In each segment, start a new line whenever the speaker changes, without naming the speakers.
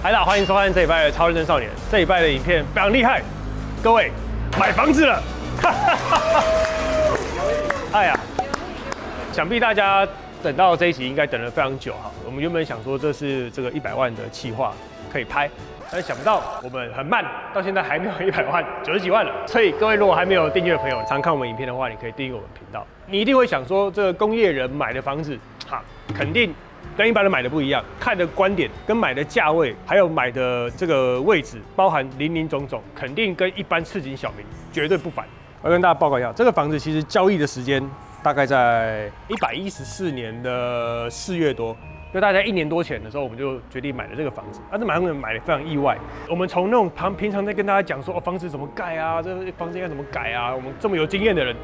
嗨，大家歡迎收看這禮拜的超認真少年。這禮拜的影片非常厲害，各位買房子了！哎呀，想必大家等到這一集應該等了非常久哈。我們原本想說這是這個100萬的企劃可以拍，但是想不到我們很慢，到現在還沒有100萬，90幾萬了。所以各位如果還沒有訂閱的朋友，常看我們影片的話，你可以訂閱我們頻道。你一定會想說，這個工業人買的房子，肯定跟一般人買的不一樣，看的觀點跟買的價位，還有買的這個位置，包含林林總總，肯定跟一般市井小民絕對不凡。我要跟大家報告一下，這個房子其實交易的時間大概在114年的4月多。就大概1年多前的時候，我們就決定買了這個房子。但是买得非常意外。我們從那種平常在跟大家講說，房子怎麼蓋啊，這房子應該怎麼改啊，我們這麼有經驗的人，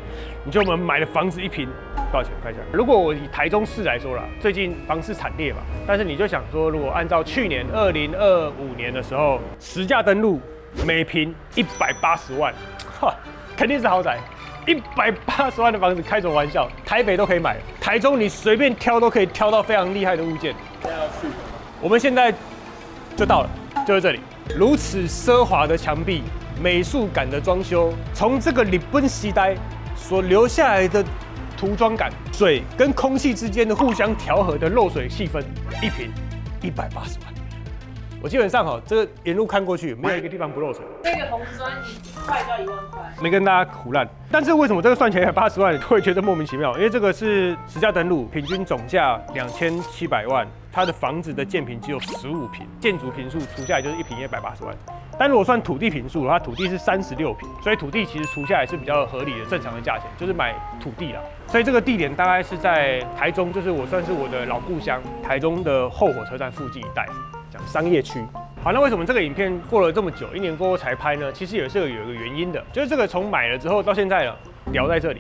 你觉得我們買的房子一坪多少錢？看一下。如果我以台中市來說啦，最近房市慘烈嘛，但是你就想說，如果按照去年2025年的時候實價登錄，每坪180萬，哈，肯定是豪宅。180萬的房子，開什麼玩笑？台北都可以買，台中你隨便挑都可以挑到非常厲害的物件。現在要去，我們現在就到了，就是這裡。如此奢華的牆壁，美術感的裝修，從這個日本時代所留下來的塗裝感，水跟空氣之間的互相調和的漏水氣氛，一坪180萬。我基本上這個沿路看過去，沒有一個地方不漏水。這個紅磚1塊就要1萬塊，沒跟大家唬爛。但是為什麼這個算起來180萬會覺得莫名其妙？因為這個是實價登錄，平均總價2700萬，它的房子的建坪只有15坪，建築坪數除下來就是1坪180萬。但如果算土地坪數的話，土地是36坪，所以土地其實除下來是比較合理的、正常的價錢，就是買土地啦。所以這個地點大概是在台中，就是算是我的老故鄉，台中的後火車站附近一帶。講商業區，好，那為什麼這個影片過了這麼久，1年過後才拍呢？其實也是有一個原因的，就是這個從買了之後到現在了，聊在這裡，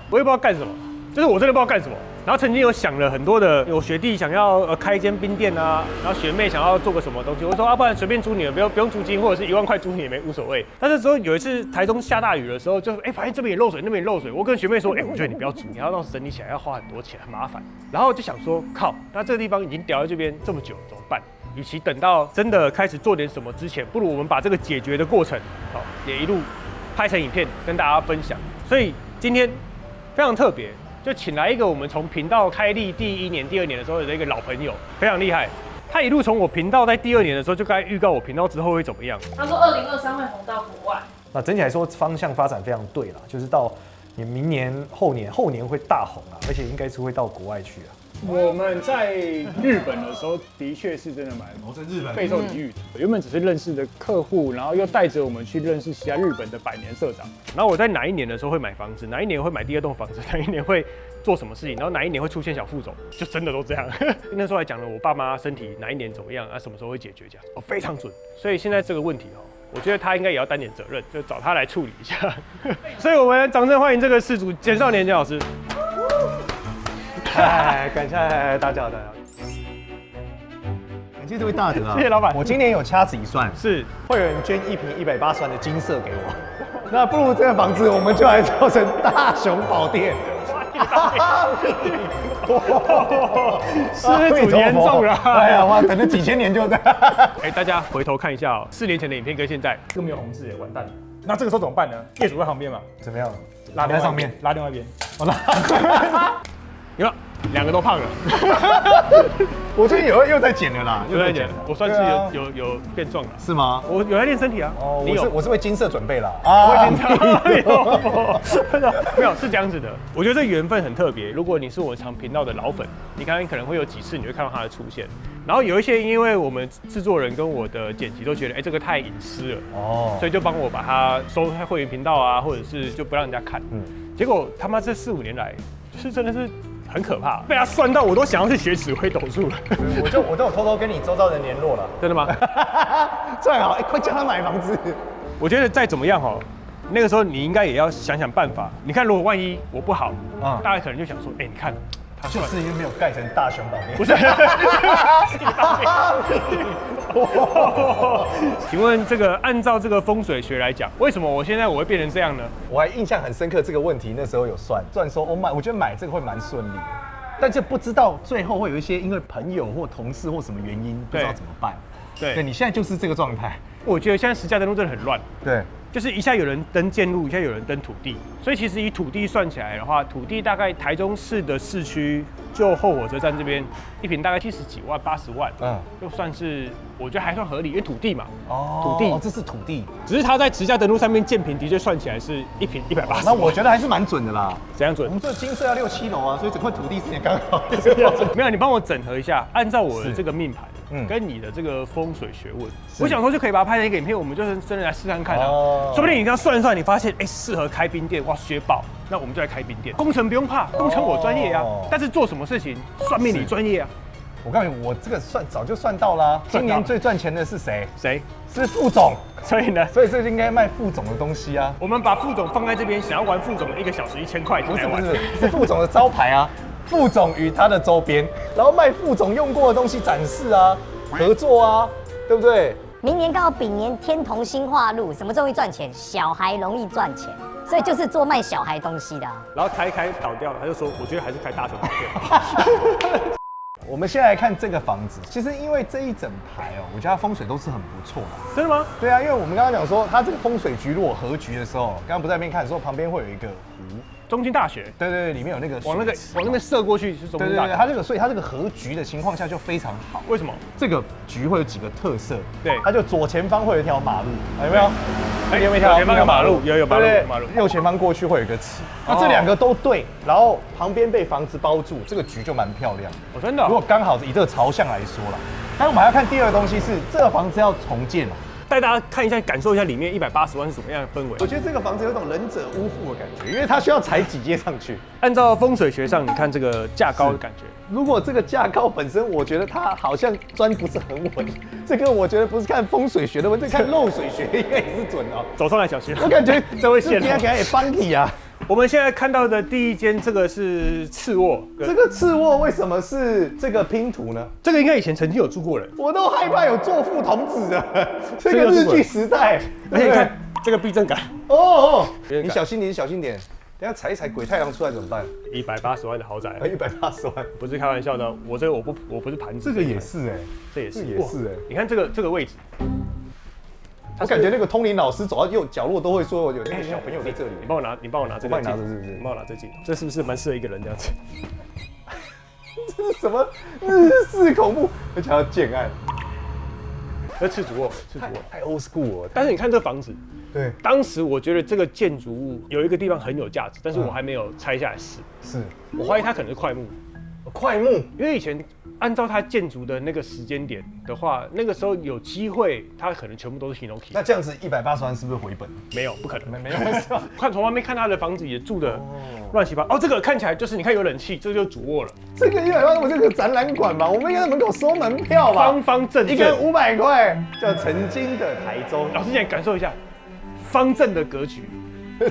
我也不知道幹什麼，就是我真的不知道幹什麼。然後曾經有想了很多的，有學弟想要開一間冰店啊，然後學妹想要做個什麼東西，我說不然隨便租你們，不用租金，或者是1萬塊租你也沒無所謂。但是之後有一次台中下大雨的時候，就發現這邊也漏水，那邊也漏水。我跟学妹說，我覺得你不要租，你要讓整理起來要花很多錢，很麻煩。然後就想說，靠，那這個地方已經掉在這邊這麼久，怎麼辦？與其等到真的開始做點什麼之前，不如我們把這個解決的過程，也一路拍成影片跟大家分享。所以今天非常特別，就請來一個我們從頻道開立第1年、第2年的時候的一個老朋友，非常厲害。他一路從我頻道在第2年的時候就該預告我頻道之後會怎麼樣。他說2023會紅到國外。
那整體來說方向發展非常對啦，就是到你明年、後年會大紅啦，而且應該是會到國外去啊。
我們在日本的時候，的確是真的
在日本
備受禮遇的。原本只是認識的客戶，然後又帶着我們去認識其他日本的百年社長。然後我在哪一年的時候會買房子，哪一年會買第2棟房子，哪一年會做什麼事情，然後哪一年會出現小副總，就真的都這樣。那時候還講了我爸媽身體哪一年怎麼樣啊，什麼時候會解決這樣，非常準。所以現在這個問題我覺得他應該也要擔點責任，就找他來處理一下。所以我們掌聲歡迎這個事主簡少年簡老師。
感謝大家，感謝這位大德啊！謝
謝老闆。
我今年有掐指一算，是會有人捐1坪180萬的金色給我，那不如這個房子我們就來做成大雄寶殿。
施主嚴重了！
哎呀，哇，等了幾千年就在。
大家回頭看一下4年前的影片跟現在，都沒有紅字耶，完蛋了。那這個時候怎麼辦呢？業主在旁邊嘛，
怎麼樣？
拉在上面，拉另外一邊。我拉。有沒有？2個都胖了。
我最近又在減了啦，
又在減。我算是有變壯了，是嗎？我有在練身體啊。哦，
我是為金色準備啦。
沒有，是這樣子的。我覺得這緣分很特別。如果你是我常頻道的老粉，你剛剛可能會有幾次你會看到他的出現。然後有一些因為我們製作人跟我的剪輯都覺得，這個太隱私了，所以就幫我把它收在會員頻道啊，或者是就不讓人家看。結果他媽這4、5年來，就是真的是。很可怕，被他算到我都想要去學紫微斗數了。
我都有偷偷跟你周遭人聯絡了。
真的嗎？
最好快叫他買房子。
我覺得再怎麼樣那個時候你應該也要想想辦法。你看，如果萬一我不好，大家可能就想說，你看。
就是因為沒有蓋成大雄寶殿。
不是。請問這個按照這個風水學來講，為什麼我現在會變成這樣呢？
我還印象很深刻這個問題，那時候有算說，我覺得買這個會蠻順利的，但是不知道最後會有一些因為朋友或同事或什麼原因，不知道怎麼辦。對，你現在就是這個狀態。
我覺得現在實價登錄真的很亂。
對。
就是一下有人登建路，一下有人登土地，所以其實以土地算起来的話，土地大概台中市的市區就後火車站這邊一坪大概70幾萬、80萬，就算是我覺得還算合理，因為土地嘛，土地，
這是土地，
只是它在實價登錄上面建坪的確算起來是一坪180萬，
那我覺得還是蠻準的啦。
怎樣準？我
們這金色要6、7樓啊，所以整塊土地是也剛好。
沒有，你幫我整合一下，按照我的這個命盤。跟你的這個風水學問，我想說就可以把它拍成一個影片，我們就是真的來試看看啊。說不定你這樣算一算，你發現適合開冰店，哇，學爆，那我們就來開冰店。工程不用怕，工程我專業啊。但是做什麼事情，算命你專業啊。
我告訴你，我這個早就算到啦。今年最賺錢的是誰？
誰？
是副總。
所以呢？
所以这就應該賣副總的東西啊。
我們把副總放在這邊，想要玩副總的1個小時1000塊，
不是，是副總的招牌啊。副總與他的周邊，然後賣副總用過的東西展示啊。合作啊，對不對？
明年剛好丙年天同星化祿，什麼容易賺錢？小孩容易賺錢，所以就是做賣小孩東西的。
然後開倒掉了，他就說，我覺得還是開大成店。
我們先來看這個房子，其實因為這一整排哦，我覺得它風水都是很不錯的。
真的嗎？
對啊，因為我們剛剛講說，它這個風水局如果合局的時候，剛剛不在那邊看的時候，旁邊會有一個湖。
中興大學，對，
裡面有那個
往那邊射過去是中興大學。
它這個，所以它這個合局的情況下就非常好。
為什麼？
這個局會有幾個特色？
對，
它就左前方會有一條馬路，有沒有？有沒有？
前方有馬路，有馬路。
右前方過去會有一個池，那這2個都對，然後旁邊被房子包住，這個局就蠻漂亮的。
哦，真的。
如果剛好以這個朝向來說啦，但我們還要看第二個東西是這個房子要重建了。
帶大家看一下，感受一下裡面180萬是什麼樣的氛圍。
我覺得這個房子有種忍者屋負的感覺，因為它需要踩幾階上去。
按照風水學上，你看這個架高的感覺。
如果這個架高本身，我覺得它好像磚不是很穩。這個我覺得不是看風水學的問題，這看漏水學應該也是準哦。走上來小心，我感覺這位先生給他也幫你啊。
我們現在看到的第一間，這個是次臥。
這個次臥為什麼是這個拼圖呢？
這個應該以前曾經有住過人，
我都害怕有坐父童子的。這個日據時代，
而且你看這個避震感。
你小心點，小心點，等下踩一踩鬼太陽出來怎麼辦
？180萬的豪宅
，180萬，
不是開玩笑的。我這個我不是盤子。
這個也是
這也是
哎。
你看這個位置。
我感覺那個通靈老師走到右角落都會說有那個小朋友在這裡。
你幫我拿這個。
我幫你拿着是不是？
你幫我拿這鏡頭，這是不是蠻適合一個人這樣子？
這是什麼日式恐怖？而且還要建案。
這次主臥，
太 old school 了。
但是你看這房子，
對，
當時我覺得這個建築物有一個地方很有價值，但是我還沒有拆下來試。
是，
我懷疑它可能是檜木。
檜木，
因為以前按照它建築的那個時間點的話，那個時候有機會，它可能全部都是 Hinoki。
那這樣子180萬是不是回本？
沒有，不可能，
沒有。
看從外面看他的房子也住的亂七八糟。這個看起來就是你看有冷氣，這就是主臥了。
這個180萬，我這個展覽館吧，我們應該在門口收門票吧？
方方正正，
一個人500塊，叫曾經的台中。
老師講感受一下方正的格局。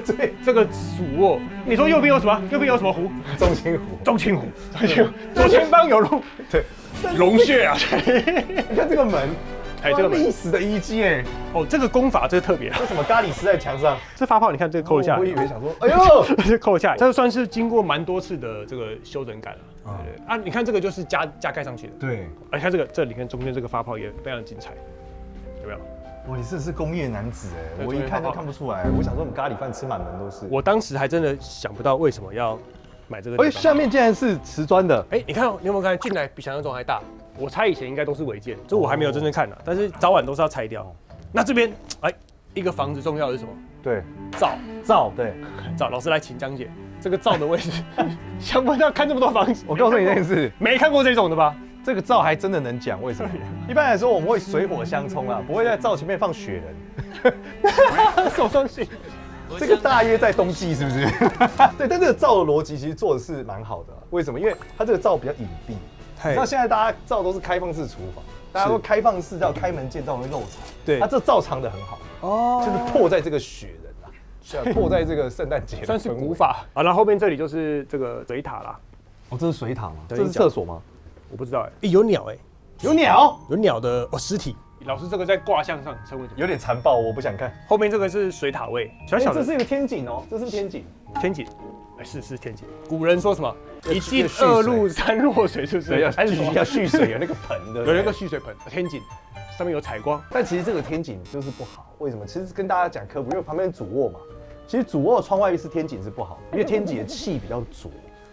對，
這個主臥，你說右邊有什麼？右邊有什麼湖？
中清湖。
中清湖。左前方有路。
對，
龍穴啊！
你看這個門，這個歷史的遺跡哎。
哦，這個功法這個特別。
為什麼咖喱絲在牆上？
這發泡，你看這個扣了下來。
我以為想說，哎呦，
這扣了下來，這個算是經過蠻多次的這個修整改了。啊，你看這個就是加蓋上去的。对。你看這你看中間這個發泡也非常精彩，有沒有？哇，
你真的是工業男子哎！我一看就看不出来。我想說，我們咖喱飯吃滿門都是。
我當時還真的想不到為什麼要買這個。
哎，下面竟然是瓷磚的。
哎，你看，你有沒有看進來比想象中還大？我猜以前應該都是違建，這我還沒有真正看呢。但是早晚都是要拆掉。那這邊，哎，一個房子重要的是什麼？
對，
灶，
對，
灶。老師來，請講解這個灶的位置。想不到看這麼多房子，
我告訴你一件事，
沒看過這種的吧？這個
灶還真的能講為什麼？一般來說我們會水火相衝啊，不會在灶前面放雪人。
什麼東西？
這個大約在冬季是不是？對，但這個灶的邏輯其實做的是蠻好的。為什麼？因為它這個灶比較隱蔽。你知道現在大家灶都是開放式廚房，大家都開放式叫開門見灶會漏財。對，它這灶藏得很好哦，就是破在這個雪人啊，是破在這個聖誕節，
算是古法啊。然後後面這裡就是這個水塔啦。
哦，這是水塔嗎？這是廁所嗎？
我不知道哎，有鳥哎，
有鳥的
屍體。老師這個在卦象上稱為什麼？
有點殘暴，我不想看。
後面這個是水塔位，小小的。
這是一個天井哦，這是天井。
天井，哎，是天井。古人說什麼？一進二入三落水，是不是？
要蓄水，有那個盆的，
有那個蓄水盆。天井，上面有採光。
但其實這個天井就是不好，為什麼？其實跟大家講科普，因為旁邊主臥嘛，其實主臥窗外是天井是不好，因為天井的氣比較濁。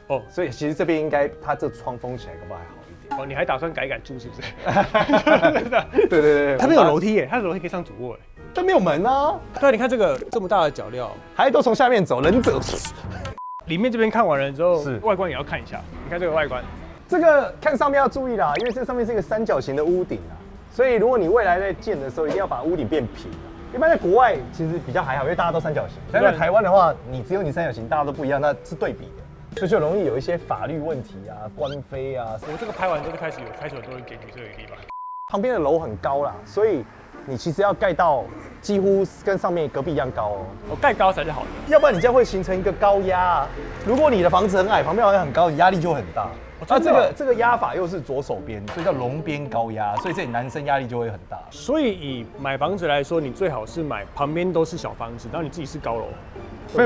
哦，所以其實這邊應該它這窗封起來可不還好一點。
哦，你還打算改住是不是？
对对对，
它没有楼梯耶，它的樓梯可以上主臥耶。
但沒有門啊。
對，你看這個這麼大的腳料，
還都從下面走，忍者。
裡面這邊看完了之後，是外觀也要看一下。你看這個外觀，
這個看上面要注意啦，因為這上面是一個三角形的屋頂啊，所以如果你未來在建的時候，一定要把屋頂變平啊。一般在國外其實比較還好，因為大家都三角形。但在台灣的話，你只有你三角形，大家都不一樣，那是对比的，所以就容易有一些法律問題啊、官非啊。
我这個拍完之後開始很多人檢舉這個地方。
旁邊的樓很高啦，所以你其實要蓋到幾乎跟上面隔壁一樣高哦。
我蓋高才是好的，
要不然你這樣會形成一個高壓啊。如果你的房子很矮，旁邊好像很高，你壓力就會很大。那這個壓法又是左手邊，所以叫龍邊高壓，所以這裡男生壓力就會很大。
所以以買房子來說，你最好是買旁邊都是小房子，然後你自己是高樓。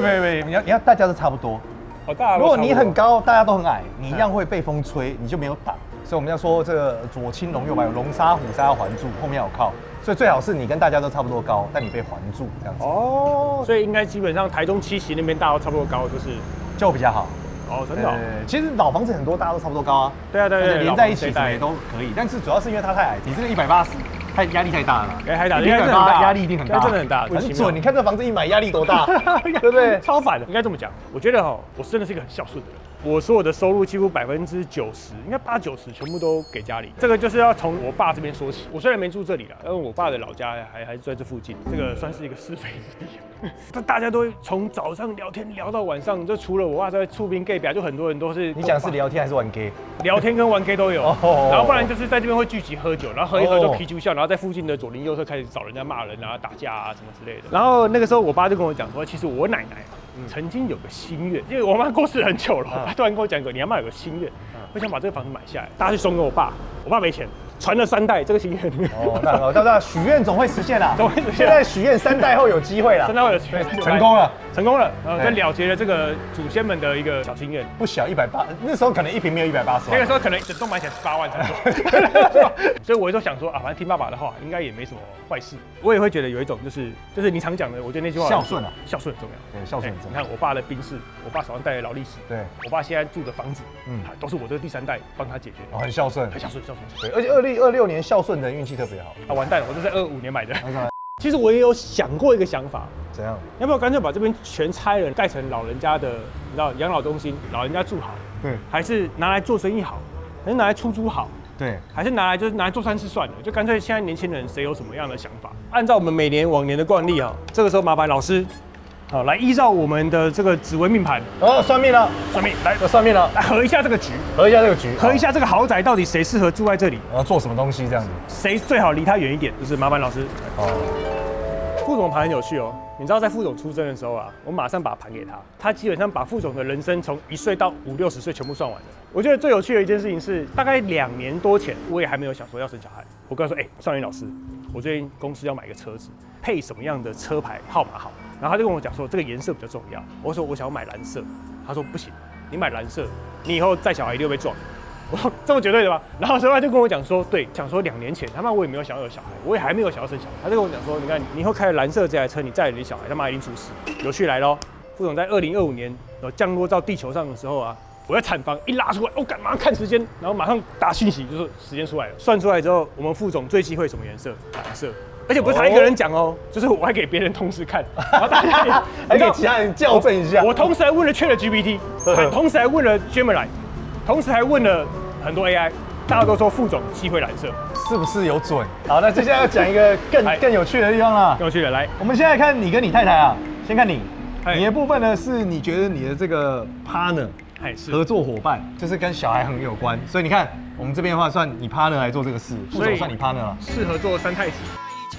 没，你要大家都差不多。
哦，大家
如果你很高，大家都很矮，你一樣會被風吹，你就沒有擋。所以我們要說這個左青龍右白，龍沙虎沙要環住，後面要有靠。所以最好是你跟大家都差不多高，但你被環住這樣子。哦，
所以應該基本上台中七期那邊大家都差不多高，
就比較好。
哦，真的、哦。
其實老房子很多大家都差不多高啊。
對啊，
連在一起也都可以。但是主要是因為它太矮，你這個180，它壓力太大了。
太大
，180压力一定很大，
真的很大，
很準。你看這房子一買壓力多大，對不對？
超反的。應該這麼講，我覺得哈，我真的是一個很孝順的人。我所有的收入幾乎90%，應該80-90%全部都給家裡。這個就是要從我爸這邊說起。我雖然沒住這裡了，但是我爸的老家還是在這附近。這個算是一個是非之地。大家都會從早上聊天聊到晚上，就除了我爸在厝邊隔壁，就很多人都是。你講是聊天還是玩 gay？ 聊天跟玩 gay 都有。然後不然就是在這邊會聚集喝酒，然後喝一喝就啤酒笑，然後在附近的左鄰右舍開始找人家罵人啊、打架啊什麼之類的。然後那個時候我爸就跟我講說，其實我奶奶曾經有個心願，因為我媽過世很久了，她突然跟我講過，你阿嬤有個心願，我想把這個房子買下來，大家去送給我爸，我爸沒錢。傳了3代這個心願哦，那好，那許願總會實現啦，總會實現。現在許願3代後有機會啦，3代後有機會，成功了，成功了，然後就了結了這個祖先們的一個小心願，不小180，那時候可能一坪沒有180萬，那個時候可能整棟買起來18萬才多，所以我就想說啊，反正聽爸爸的話，應該也沒什麼壞事。我也會覺得有一種就是你常講的，我覺得那句話孝順啊，孝順很重要，對，孝順很重要。你看我爸的賓士，我爸手上戴的勞力士，對我爸現在住的房子，都是我這個第3代幫他解決，哦，很孝順，很孝順，孝順，對，而且2026年孝順的運氣特別好啊！完蛋了，我這是25年買的。其實我也有想過一個想法，怎樣？要不要乾脆把這邊全拆了，蓋成老人家的，你知道養老中心，老人家住好。對。還是拿來做生意好，還是拿來出租好？對。還是拿來做善事算了，就乾脆現在年輕人誰有什麼樣的想法？按照我們每年往年的慣例啊，這個時候麻煩老師。好，來依照我們的這個紫微命盤，算命了，算命來，算命了，來合一下這個局，合一下這個豪宅到底誰適合住在這裡，然後做什麼東西這樣子，誰最好離他遠一點，就是麻煩老師。副總盤很有趣哦，你知道在副總出生的時候啊，我馬上把盤給他，他基本上把副總的人生從1歲到50-60歲全部算完了。我覺得最有趣的一件事情是，大概2年多前，我也還沒有想說要生小孩，我跟他說，尚雲老師，我最近公司要買一個車子，配什麼樣的車牌號碼好？然後他就跟我講說，這個顏色比較重要。我說我想要買藍色，他說不行，你買藍色，你以後帶小孩一定會被撞。我說這麼絕對的嗎？然後所以他就跟我講說，對，講說2年前他媽我也沒有想要有小孩，我也還沒有想要生小孩。他就跟我講說，你看你以後開了藍色這台車，你載你的小孩，他媽一定出事。有趣來咯，副總在2025年降落到地球上的時候啊，我在產房一拉出來，我馬上看時間，然後馬上打訊息，就是時間出來了。算出來之後，我們副總最忌諱什麼顏色？藍色。而且不是他一個人講哦，就是我還給別人同事看，然後大家還給其他人校正一下。我同時還問了 ChatGPT，同時還問了 Gemini， 同時還問了很多 AI， 大家都說副總忌諱藍色，是不是有準？好，那接下來要講一個更有趣的地方了。更有趣的，來，我們現在看你跟你太太啊，先看你的部分呢，是你覺得你的這個 partner， 合作夥伴，就是跟小孩很有關，所以你看我們這邊的話，算你 partner 來做這個事，副總算你 partner 了，適合做3太子。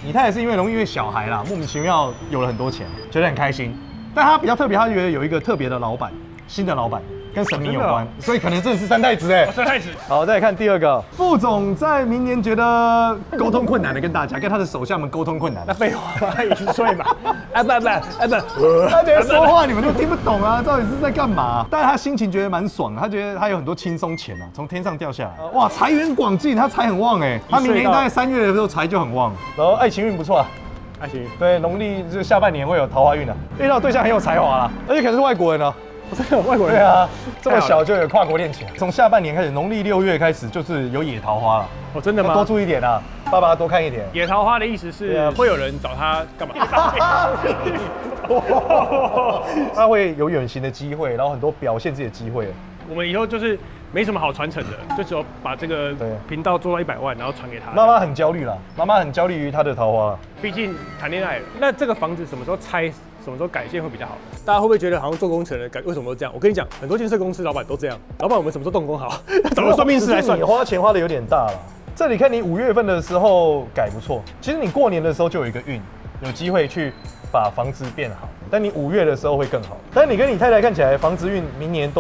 你太太是因為容易因為小孩啦，莫名其妙有了很多錢，覺得很開心。但他比較特別，他覺得有一個特別的老闆，新的老闆
跟神明有關，所以可能真的是三太子哎。
三太子。
好，再来看第二個，副總在明年覺得溝通困難的跟大家，跟他的手下們溝通困難。
那廢話，他1歲嘛。不，
他覺得說話你們都聽不懂啊，到底是在幹嘛？但是他心情覺得蠻爽的，他覺得他有很多輕鬆錢啊，從天上掉下來。哇，財源廣進，他財很旺哎，他明年大概3月的時候財就很旺。然後愛情運不錯啊。
愛情運
對，農曆就下半年會有桃花運的，遇到對象很有才華啦，而且可能是外國人哦。
真的外國人？
對啊，這麼小就有跨國戀情。從下半年開始，農曆6月開始就是有野桃花了。
哦，真的嗎？
多注意一點啊，爸爸多看一點。
野桃花的意思是會有人找他幹嘛？
他會有遠行的機會，然後很多表現自己的機會。
我們以後就是没什麼好傳承的，就只有把這個頻道做到100萬，然後傳給他。
媽媽很焦慮啦，媽媽很焦慮於他的桃花。
畢竟談戀愛了，那這個房子什麼時候拆？什麼時候改建會比較好？大家會不會覺得好像做工程的為什麼都這樣？我跟你講，很多建設公司老闆都這樣。老闆，我們什麼時候動工好？找個算命師來算。
你花錢花的有點大了。這裡看你5月份的時候改不錯，其實你過年的時候就有一個運，有機會去把房子變好。但你5月的時候會更好。但你跟你太太看起來房子運明年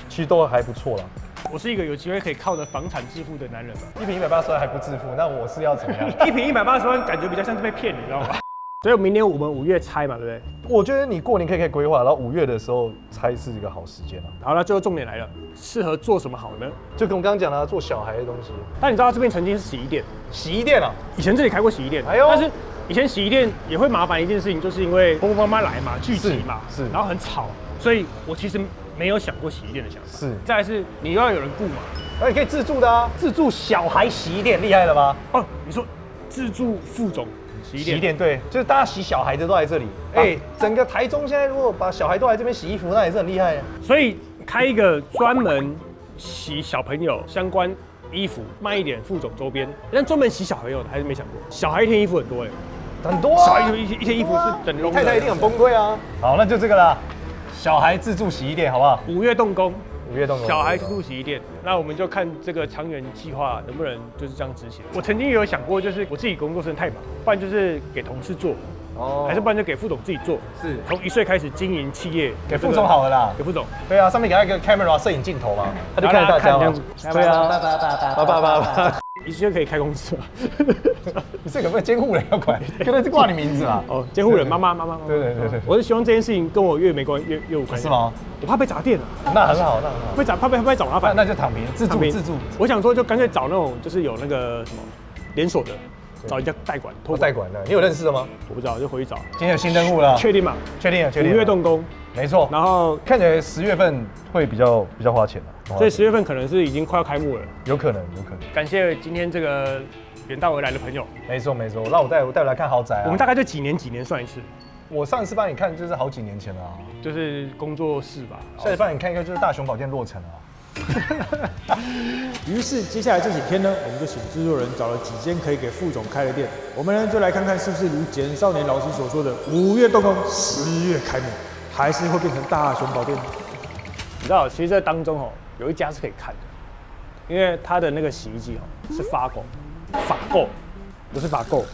其實都還不錯啦。
我是一個有機會可以靠着房產致富的男人嘛。
1坪180萬還不致富，那我是要怎麼樣
？1坪180萬感覺比較像是被騙，你知道嗎？所以明年我們5月拆嘛，對不對？
我覺得你過年可以規劃，然後5月的時候拆是一個好時間啊。
好，那最後重點來了，適合做什麼好呢？
就跟我剛剛講的，做小孩的東西。
但你知道這邊曾經是洗衣店，
洗衣店啊，
以前這裡開過洗衣店，但是以前洗衣店也會麻煩一件事情，就是因為婆婆媽媽來嘛，聚集嘛，是，然後很吵，所以我其實沒有想過洗衣店的想法。是，再來是你要有人顧嘛，
那你可以自助的啊，自助小孩洗衣店厲害了吧？
哦，你說自助副總。洗衣店
对，就是大家洗小孩的都來這裡。哎，整個台中現在如果把小孩都來這邊洗衣服，那也是很厲害。所
以開一個專門洗小朋友相關衣服，賣一點副總周邊。但專門洗小朋友的還是沒想過，小孩一天衣服很多哎，
很多啊。
小孩一天衣服是整容。
太太一定很崩潰啊。好，那就這個啦，小孩自助洗衣店好不好
？5月動工。小孩自助洗衣店，那我們就看這個長遠計劃能不能就是這樣執行。我曾經也有想過，就是我自己工作真的太忙，不然就是給同事做，還是不然就給副總自己做。是，從1歲開始經營企業，給副總好了啦，給副總。對啊，上面給他一個 camera 攝影鏡頭嘛，他就看大家嘛。對啊，1歲可以開公司嘛？你這個沒有監護人要管，可能是掛你名字啊。哦，監護人媽媽。對。我是希望這件事情跟我越沒關越有關係。是嗎？我怕被砸店啊。那很好。怕被找麻煩。那就躺平，自助。我想說，就乾脆找那種就是有那個什麼連鎖的，找一家代管。代管的，你有認識的嗎？我不知道，就回去找。今天有新登錄了。確定嗎？確定。5月動工。沒錯。然後看起來10月份會比較花錢了，所以10月份可能是已經快要開幕了。有可能。感謝今天這個遠道而來的朋友。沒錯。那我帶我來看豪宅啊。我們大概就幾年算一次。我上一次幫你看就是好幾年前了啊，就是工作室吧。下次幫你看一個就是大雄寶殿落成了啊。於是接下來這幾天呢，我們就請製作人找了幾間可以給副總開的店，我們呢就來看看是不是如簡少年老師所說的5月動工，10月開幕，還是會變成大雄寶殿。你知道，其實這當中有一家是可以看的，因為它的那個洗衣機是法購，不是法购。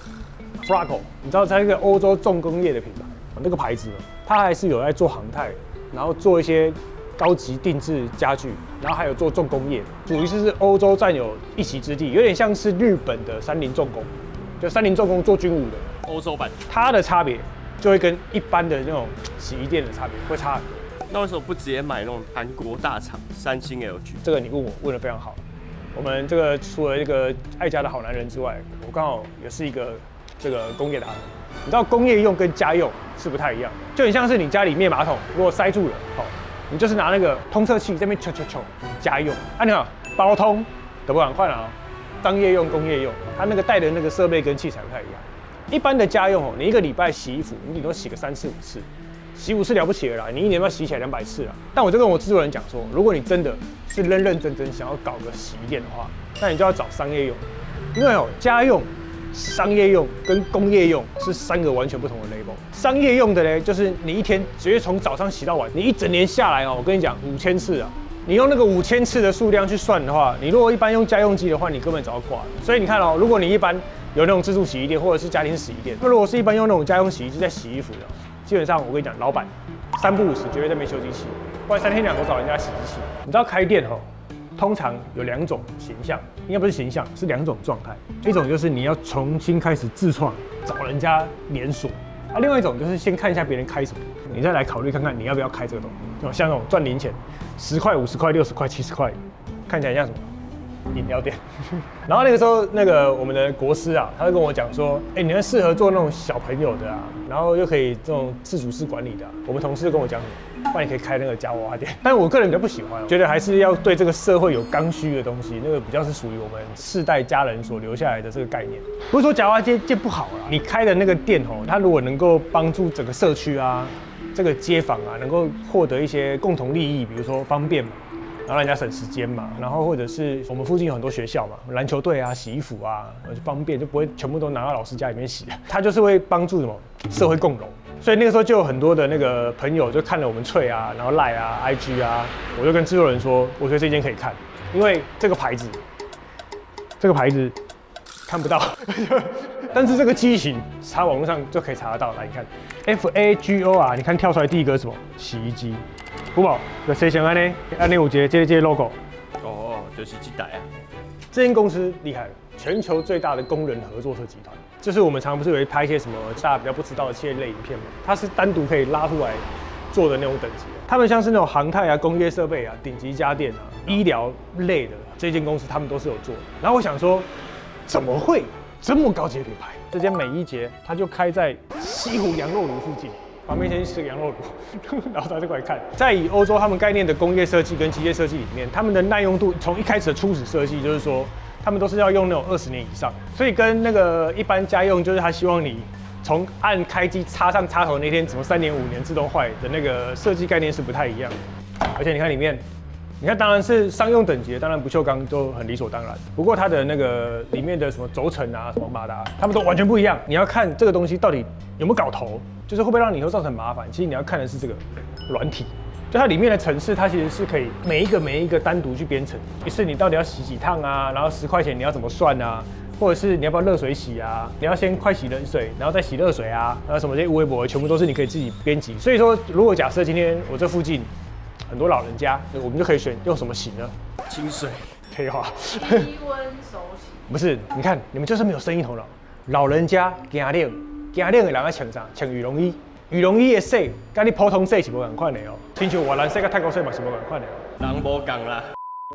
Fraggle， 你知道它是一個歐洲重工業的品牌，那個牌子它還是有在做航太，然後做一些高級定制家具，然後還有做重工業的，屬於是歐洲佔有一席之地，有點像是日本的三菱重工，就三菱重工做軍武的歐洲版，它的差別就會跟一般的那種洗衣店的差別會差很多。那為什麼不直接買那種韓國大廠三星 LG？ 這個你問得非常好。我們這個除了一個愛家的好男人之外，我剛好也是一個。這個工業的啊，你知道工業用跟家用是不太一樣的，就很像是你家裡面馬桶如果塞住了，你就是拿那個通廁器這邊敲，家用。啊，你看包通都不敢換了啊，商業用、工業用，它那個帶的那個設備跟器材不太一樣。一般的家用你一個禮拜洗衣服，你頂多洗個3次5次，洗5次了不起了啦，你1年要洗起來200次啦。但我就跟我製作人講說，如果你真的是認真想要搞個洗衣店的話，那你就要找商業用，因為家用。商業用跟工業用是3個完全不同的 label。商業用的呢，就是你一天直接從早上洗到晚，你一整年下來我跟你講5000次啊，你用那個5000次的数量去算的話，你如果一般用家用機的話，你根本早要掛了。所以你看如果你一般有那種自助洗衣店或者是家庭洗衣店，那如果是一般用那種家用洗衣機在洗衣服的，基本上我跟你講，老闆3不5時絕對在那邊修機器，不然3天2頭找人家洗一洗。你知道開店通常有2種形象，應該不是形象，是2種狀態。一種就是你要重新開始自創，找人家連鎖；另外一種就是先看一下別人開什麼，你再來考慮看看你要不要開這個東西。像那種賺零錢，10塊、50塊、60塊、70塊，看起來像什麼？飲料店。然後那個時候，我們的國師啊，他就跟我講說，你很適合做那種小朋友的啊，然後又可以这種自主式管理的啊。我們同事就跟我講，不然你可以開那個夾娃娃店。但是我個人比較不喜歡，覺得還是要對這個社會有剛需的東西，那個比較是屬於我們世代家人所留下來的這個概念。不是說夾娃娃店不好啦，你開的那個店它如果能夠幫助整個社區啊，這個街坊啊，能夠獲得一些共同利益，比如說方便嘛。然後讓人家省時間嘛，然後或者是我們附近有很多學校嘛，籃球隊啊、洗衣服啊，就方便，就不會全部都拿到老師家裡面洗。它就是會幫助什麼社會共榮，所以那個時候就有很多的那個朋友就看了我們脆啊，然後賴啊、IG 啊，我就跟制作人說，我覺得這間可以看，因為這個牌子看不到，但是這個機型查網絡上就可以查得到。來，你看 FAGO 啊，你看跳出來第一個是什麼？洗衣機。有無？就誰想安呢？安呢有這個 logo。
哦，就是這台啊。
這間公司厲害了，全球最大的工人合作社集團。就是我們常常不是有拍一些什麼大家比較不知道的企業類影片嗎？它是單獨可以拉出來做的那種等級。他們像是那種航太啊、工業設備啊、頂級家電啊、醫療類的這間公司，他們都是有做的。然後我想說，怎麼會這麼高級的品牌？這間美一捷，它就開在西湖羊肉爐附近。旁邊先吃個羊肉爐，然後他就過來看。在以歐洲他們概念的工業設計跟機械設計裡面，他們的耐用度從一開始的初始設計就是說，他們都是要用那種20年以上，所以跟那個一般家用就是他希望你從按開機插上插頭那天，怎麼3年5年自動壞的那個設計概念是不太一樣的。而且你看裡面。你看，當然是商用等級的，當然不鏽鋼都很理所當然。不過它的那個裡面的什麼軸承啊、什麼馬達，它們都完全不一樣。你要看這個東西到底有沒有搞頭，就是會不會讓你以後造成麻煩。其實你要看的是這個軟體，就它裡面的程式，它其實是可以每一個單獨去編程。於是你到底要洗幾趟啊？然後10塊錢你要怎麼算啊？或者是你要不要熱水洗啊？你要先快洗冷水，然後再洗熱水啊？然後什麼這些微博全部都是你可以自己編輯。所以說，如果假設今天我這附近很多老人家，我們就可以選用什麼洗呢？
清水。
廢話。
低溫手洗。
不是，你看你們就是沒有生意頭腦。老人家驚冷的人要穿啥？穿羽絨衣。羽絨衣的洗，跟你普通洗是不同款的哦。親像越南洗跟泰國洗嘛是不同款的哦。
人無共啦。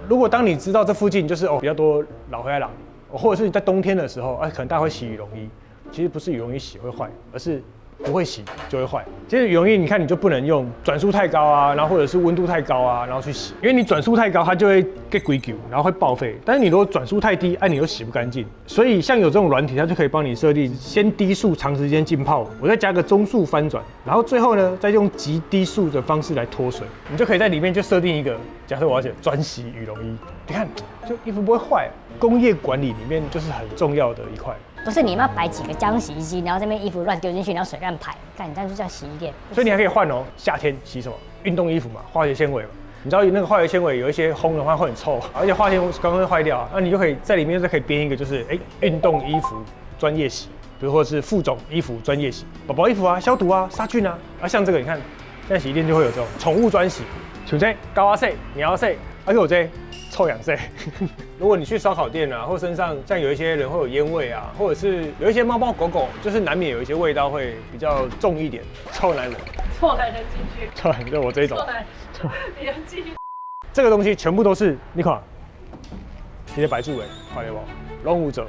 如果當你知道這附近就是比較多老回來人，或者是你在冬天的時候，可能大家會洗羽絨衣。其實不是羽絨衣洗會壞，而是不會洗就會壞。其實羽絨衣你看你就不能用轉速太高啊，然後或者是溫度太高啊，然後去洗，因為你轉速太高它就會get龜球，然後會報廢。但是你如果轉速太低，你又洗不乾淨。所以像有這種軟體，它就可以幫你設定先低速長時間浸泡，我再加個中速翻轉，然後最後呢再用極低速的方式來脫水，你就可以在裡面就設定一個，假設我要寫專洗羽絨衣，你看就衣服不會壞。工業管理裡面就是很重要的一塊。
不是你们要擺幾個家用洗衣機，然後這邊衣服亂丟進去，然後水亂排，幹你這樣就叫洗衣店。
所以你還可以換哦，夏天洗什麼？運動衣服嘛，化學纖維嘛。你知道那個化學纖維有一些烘的話會很臭，而且化學剛剛會壞掉，那你就可以在裡面再可以編一個，就是運動衣服專業洗，比如或者是副總衣服專業洗，寶寶衣服啊、消毒啊、殺菌啊。像這個你看，現在洗衣店就會有這種寵物專洗，像這高壓洗、鳥壓洗，而且我這臭氧洗。如果你去燒烤店啊，或身上像有一些人會有煙味啊，或者是有一些貓貓狗狗，就是難免有一些味道會比較重一點。臭男人，
臭男人進去，
臭男人就我這一種。
臭男人，你要進去。
這個東西全部都是你看，你的擺住哎，快點不？龍虎者，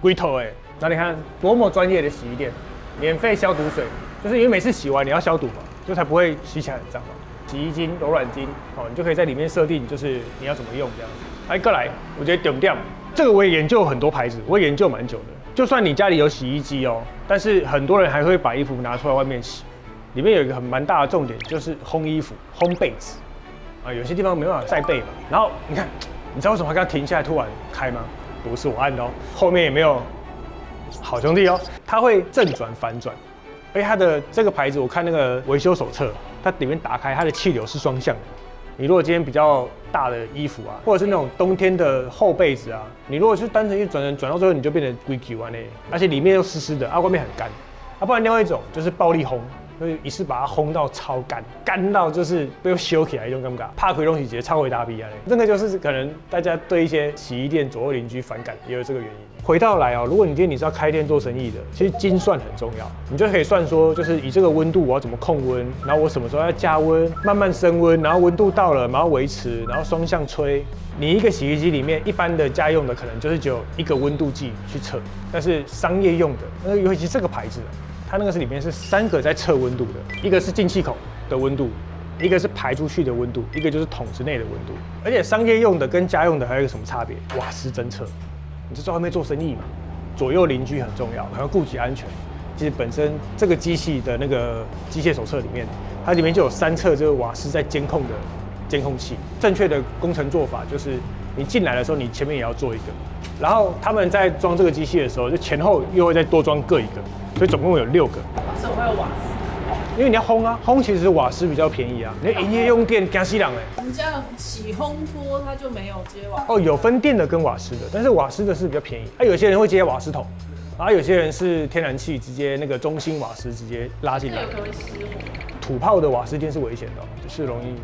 龜頭哎，那你看多麼專業的洗衣店，免費消毒水，就是因為每次洗完你要消毒嘛，就才不會洗起來很髒嘛。洗衣精、柔軟精，你就可以在裡面設定，就是你要怎麼用這樣子。過來，我覺得點不點？這個我也研究很多牌子，我也研究蠻久的。就算你家裡有洗衣機哦，但是很多人還會把衣服拿出來外面洗。裡面有一個蠻大的重點，就是烘衣服、烘被子啊，有些地方沒辦法曬被嘛。然後你看，你知道為什麼它剛停下來突然開嗎？不是我按的哦，後面也沒有好兄弟哦，它會正轉反轉。而且它的這個牌子，我看那個維修手冊，它裡面打開，它的氣流是雙向的。你如果今天比較大的衣服啊，或者是那種冬天的厚被子啊，你如果是單純一轉到最後，你就變成龜球啊那，而且裡面又濕濕的，外面很乾。不然另外一種就是暴力烘，所以一次把它烘到超乾，乾到就是被修起來那種感觉，怕亏东西直接超回大逼啊！真的就是可能大家对一些洗衣店左右鄰居反感，也有这个原因。回到来哦，如果你今天你是要開店做生意的，其實精算很重要，你就可以算說，就是以這個溫度我要怎麼控溫，然後我什麼時候要加溫，慢慢升溫，然後溫度到了，然後維持，然後雙向吹。你一個洗衣機裡面，一般的家用的可能就是只有一個溫度計去測，但是商業用的，那尤其這個牌子的，它那個是裡面是3個在測溫度的，一個是進氣口的溫度，一個是排出去的溫度，一個就是桶子內的溫度。而且商業用的跟家用的還有一個什麼差別？瓦斯偵測。你就在外面做生意嘛，左右鄰居很重要，還要顧及安全。其實本身這個機器的那個機械手冊裡面，它裡面就有3側這個瓦斯在監控的監控器。正確的工程做法就是，你進來的時候，你前面也要做一個，然後他們在裝這個機器的時候，就前後又會再多裝各一個，所以總共有6個。
瓦斯會有瓦斯。
因為你要烘啊，烘其實瓦斯比較便宜啊。你營業用電驚死人哎。
我們家洗烘托它就沒有接瓦斯。
哦，有分電的跟瓦斯的，但是瓦斯的是比較便宜。有些人會接瓦斯桶，然後有些人是天然氣直接那個中興瓦斯直接拉進來。
這有可能會失火。
土炮的瓦斯店是危險的哦，就是容易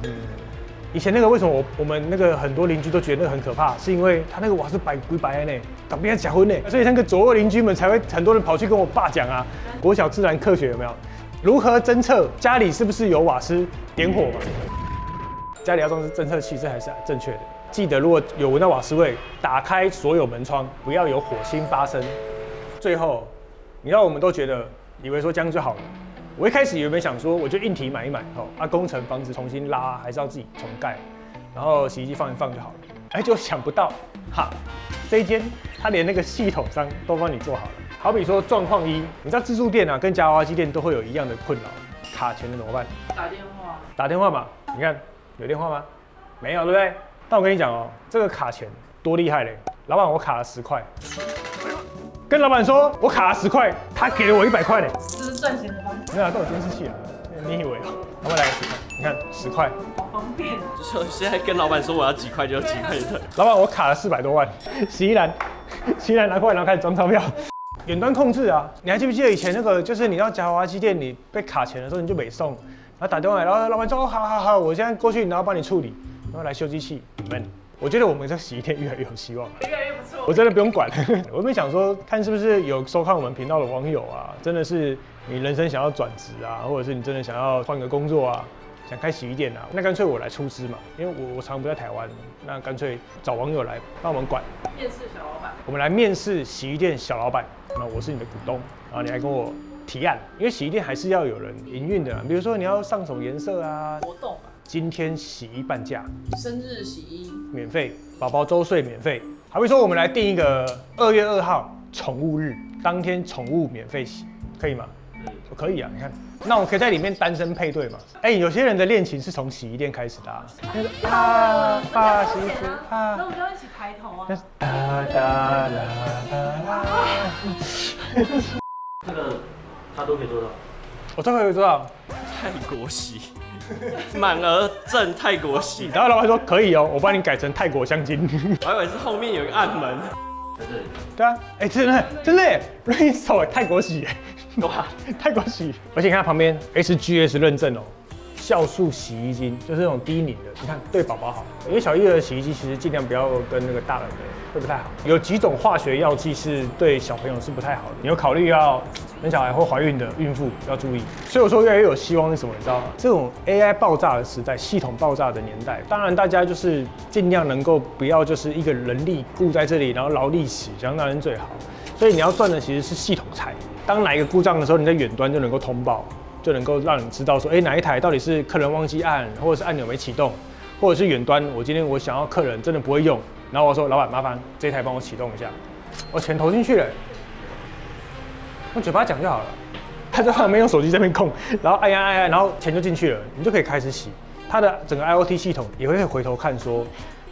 以前那個為什麼我們那個很多鄰居都覺得那個很可怕，是因為他那個瓦斯白鬼白的呢，當邊結婚呢，所以那個左右鄰居們才會很多人跑去跟我爸講啊，國小自然科學有沒有？如何偵測家裡是不是有瓦斯？點火嘛，家裡要裝偵測器，這還是正確的。記得如果有聞到瓦斯味，打開所有門窗，不要有火星發生。最後，你讓我們都覺得以為說這樣就好了。我一開始原本想說，我就硬體買一買，工程房子重新拉還是要自己重蓋，然後洗衣機放一放就好了。就想不到，這一間他連那個系統商都幫你做好了。好比說狀況一，你知道自助店啊跟夾娃娃機店都會有一樣的困擾，卡錢了怎麼辦？打電話嘛，你看有電話嗎？沒有，對不對？但我跟你講哦，這個卡錢多厲害嘞！老闆，我卡了10塊，跟老闆說我卡了10塊，他給了我100塊嘞。這是賺錢的方式。沒有，都有監視器了，你以為？老闆來個10塊，你看10塊，
好方便。
就現在跟老闆說我要幾塊就有幾塊的。
老闆，我卡了400多萬，洗衣籃拿過來，然後開始裝鈔票。遠端控制啊，你還記不記得以前那個，就是你到夾娃娃機店，你被卡錢的時候，你就沒送，然後打電話來，然後老闆說好，我現在過去，然後幫你處理，然後來修機器。我覺得我們這洗衣店越來越有希望，
越來越不錯。
我真的不用管。我們想說，看是不是有收看我們頻道的網友啊，真的是你人生想要轉職啊，或者是你真的想要換個工作啊，想開洗衣店啊，那乾脆我來出資嘛，因為我常不在台灣，那乾脆找網友來幫我們管。
面試小老闆，
我們來面試洗衣店小老闆。那我是你的股東，然後你還跟我提案，因為洗衣店還是要有人營運的，比如說你要上什麼顏色啊，
活動吧，
今天洗衣半價，
生日洗衣
免費，寶寶週歲免費。好比說我們來定一個2月2號寵物日，當天寵物免費洗，可以嗎？可以啊，你看，那我可以在裡面單身配對嘛？有些人的戀情是從洗衣店開始的啊，爸洗衣服啊，
那我們就要一起抬頭啊。
這個他都可以做到，
我都可以做到。
泰國洗，滿額贈泰國洗。
然後老闆說可以哦，我幫你改成泰國香精。
我還以為是後面有一個暗門。在這裡。
對啊，真的耶，瑞手泰國洗耶，哇，泰國洗，而且你看它旁邊 SGS 認證哦，酵素洗衣精就是那種低凝的，你看對寶寶好，因為小嬰兒的洗衣機其實盡量不要跟那個大人的會不太好，有幾種化學藥劑是對小朋友是不太好的，你有考慮要生小孩或懷孕的孕婦要注意。所以我說越來越有希望是什麼，你知道嗎？這種 AI 爆炸的時代，系統爆炸的年代，當然大家就是盡量能夠不要就是一個人力顧在這裡，然後勞力死，這樣當然最好。所以你要賺的其實是系統財。當哪一個故障的時候，你在遠端就能夠通報，就能夠讓你知道說，哪一台到底是客人忘記按，或者是按鈕沒啟動，或者是遠端我今天我想要客人真的不會用，然後我說老闆麻煩這台幫我啟動一下，我錢投進去了，用嘴巴講就好了，他在旁邊用手機在那邊控，然後按，然後錢就進去了，你就可以開始洗。它的整個 IoT 系統也會回頭看說，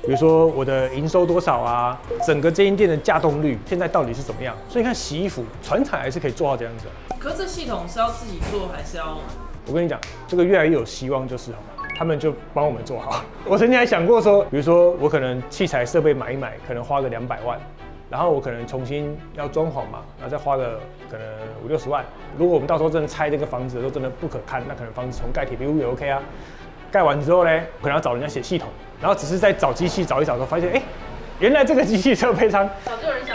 比如說我的營收多少啊，整個這間店的稼動率現在到底是怎麼樣？所以你看洗衣服，傳產還是可以做到這樣子。
可是這系統是要自己做還是要？
我跟你講，這個越來越有希望，就是好嗎？他們就幫我們做好。我曾經還想過說，比如說我可能器材設備買一買，可能花個200萬，然後我可能重新要裝潢嘛，然後再花個可能5、60萬。如果我們到時候真的拆這個房子的時候真的不可看，那可能房子重蓋鐵皮屋也 OK 啊。蓋完之後呢，可能要找人家寫系統，然後只是在找機器找一找的時候發現，原來這個機器設備商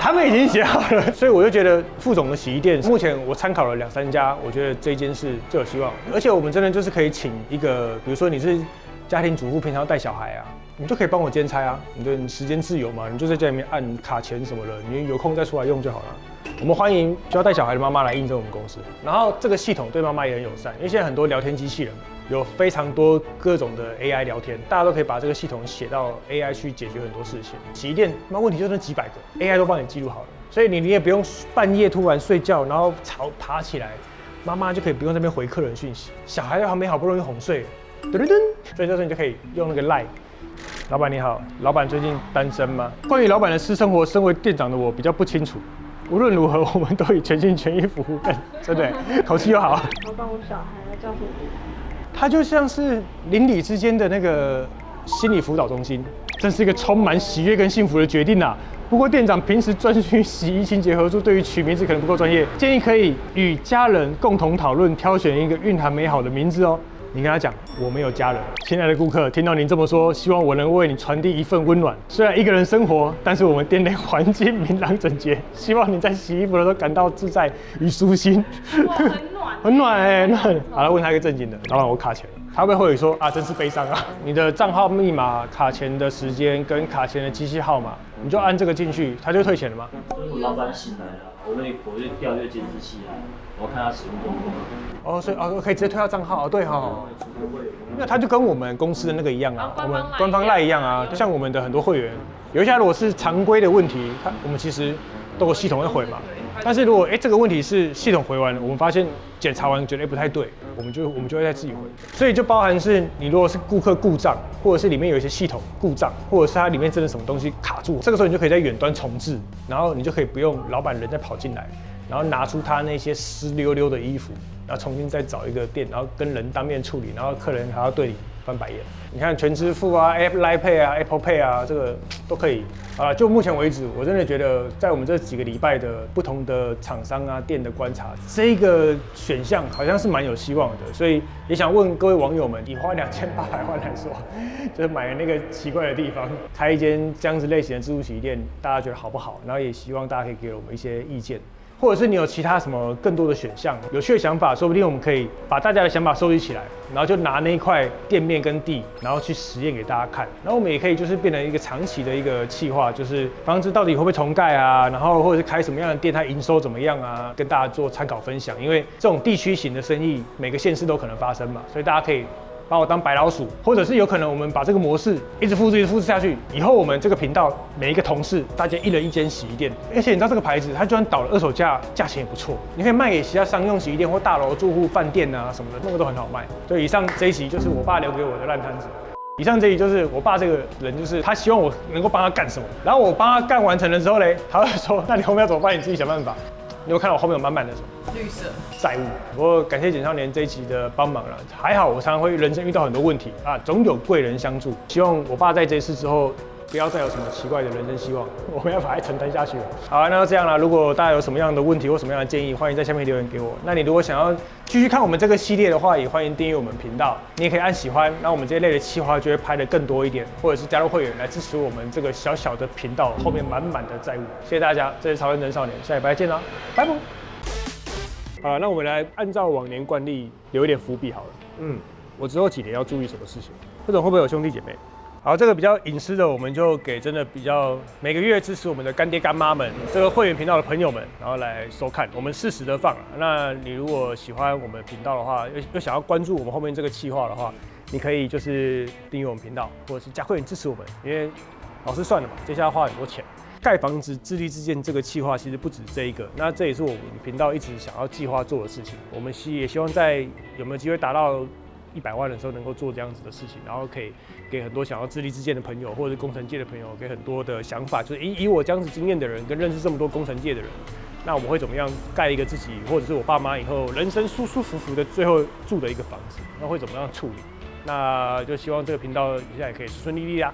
他們已經寫好了，所以我就覺得副總的洗衣店，目前我參考了2、3家，我覺得這間是最有希望。而且我們真的就是可以請一個，比如說你是家庭主婦，平常要帶小孩啊，你就可以幫我兼差啊，你時間自由嘛，你就在家裡面按卡鉗什麼的，你有空再出來用就好了。我們歡迎需要帶小孩的媽媽來應徵我們公司，然後這個系統對媽媽也很友善，因為現在很多聊天機器人有非常多各種的 AI 聊天，大家都可以把這個系統寫到 AI 去解決很多事情。洗衣店那問題就那幾百個 AI 都幫你記錄好了，所以你也不用半夜突然睡覺，然後爬起來，媽媽就可以不用在那邊回客人訊息，小孩在旁邊好不容易哄睡，噔噔噔，所以這時候你就可以用那個 Line。老闆你好，老闆最近單身嗎？關於老闆的私生活，身為店長的我比較不清楚。無論如何，我們都以全心全意服務。真的，口氣又好。
我帮我小孩来叫什么？
他就像是鄰里之間的那個心理輔導中心，真是一個充滿喜悅跟幸福的決定啊！不過店長平時專需洗衣清潔合作，對於取名字可能不夠專業，建議可以與家人共同討論，挑選一個蘊含美好的名字哦。你跟他講，我沒有家人。親愛的顧客，聽到您這麼說，希望我能為你傳遞一份溫暖。雖然一個人生活，但是我們店內環境明朗整潔，希望你在洗衣服的時候感到自在與舒心。
哇，很暖，
很暖哎、欸。好了，問他一個正經的，老闆我卡錢了。他會不會說啊，真是悲傷啊？你的賬號密碼、卡錢的時間跟卡錢的機器號碼，你就按這個進去，他就退錢了嗎？
我老闆醒來了，我就調閱監視器來，我看他使用狀況。
哦，所以可以直接退到賬號哦，對哈、哦。那他就跟我們公司的那個一樣啊，我們官方賴一樣啊，就像我們的很多會員，有一些如果是常規的問題，我們其實都有系統會回嘛。但是如果這個問題是系統回完了，我們發現檢查完覺得不太對，我們就會再自己回。所以就包含是你如果是顧客故障，或者是裡面有一些系統故障，或者是它裡面真的什麼東西卡住，這個時候你就可以在遠端重置，然後你就可以不用老闆人再跑進來，然後拿出他那些濕溜溜的衣服，然后重新再找一個店，然後跟人當面處理，然後客人還要對你翻白眼。你看全支付啊、Line Pay 啊、Apple Pay 啊，這個都可以。就目前為止，我真的覺得在我們這幾個禮拜的不同的廠商啊、店的觀察，這個選項好像是蠻有希望的。所以也想問各位網友們，以花2800萬來說，就是買那個奇怪的地方，開一間這樣子類型的自助洗衣店，大家覺得好不好？然後也希望大家可以給我們一些意見。或者是你有其他什麼更多的選項、有趣的想法，說不定我們可以把大家的想法收集起來，然後就拿那一塊店面跟地，然後去實驗給大家看。然後我們也可以就是變成一個長期的一個企劃，就是房子到底會不會重蓋啊，然後或者是開什麼樣的店，它營收怎麼樣啊，跟大家做參考分享。因為這種地區型的生意，每個縣市都可能發生嘛，所以大家可以把我當白老鼠，或者是有可能我們把這個模式一直複製下去，以後我們這個頻道每一個同事，大家一人一間洗衣店，而且你知道這個牌子，它就算倒了二手價，價錢也不錯，你可以賣給其他商用洗衣店或大樓住戶、飯店啊什麼的，那個都很好賣。所以以上這一集就是我爸留給我的爛攤子。以上這一集就是我爸這個人，就是他希望我能夠幫他幹什麼，然後我幫他幹完成了之後嘞，他會說，那你後面要怎麼辦？你自己想辦法。你有看到我後面有滿滿的什麼？
綠色
債務。不過感謝簡少年這一期的幫忙了，還好我常常會人生遇到很多問題啊，總有貴人相助。希望我爸在這一次之後，不要再有什麼奇怪的人生希望，我沒辦法再承擔下去了。好，那就這樣啦。如果大家有什麼樣的問題或什麼樣的建議，歡迎在下面留言給我。那你如果想要繼續看我們這個系列的話，也歡迎訂閱我們頻道。你也可以按喜歡，那我們這一類的企劃就會拍得更多一點，或者是加入會員來支持我們這個小小的頻道後面滿滿的債務。謝謝大家，這是潮人真少年，下禮拜見啦，拜拜。好，那我們來按照往年慣例留一點伏筆好了。我之後幾年要注意什麼事情？不懂會不會有兄弟姐妹？好，這個比較隱私的，我們就給真的比較每個月支持我們的乾爹乾媽們，這個會員頻道的朋友們，然後來收看，我們適時的放。那你如果喜歡我們頻道的話，又想要關注我們後面這個企劃的話，你可以就是訂閱我們頻道，或者是加會員支持我們，因為老實算了嘛，接下來花很多錢。蓋房子自立自建這個企劃其實不止這一個，那這也是我們頻道一直想要計劃做的事情。我們也希望在有沒有機會達到100萬的時候，能夠做這樣子的事情，然後可以給很多想要自立自建的朋友，或者是工程界的朋友，給很多的想法，就是以我這樣子經驗的人，跟認識這麼多工程界的人，那我們會怎麼樣蓋一個自己，或者是我爸媽以後人生舒舒服服的最後住的一個房子，那會怎麼樣處理？那就希望這個頻道接下來可以順順利利啦。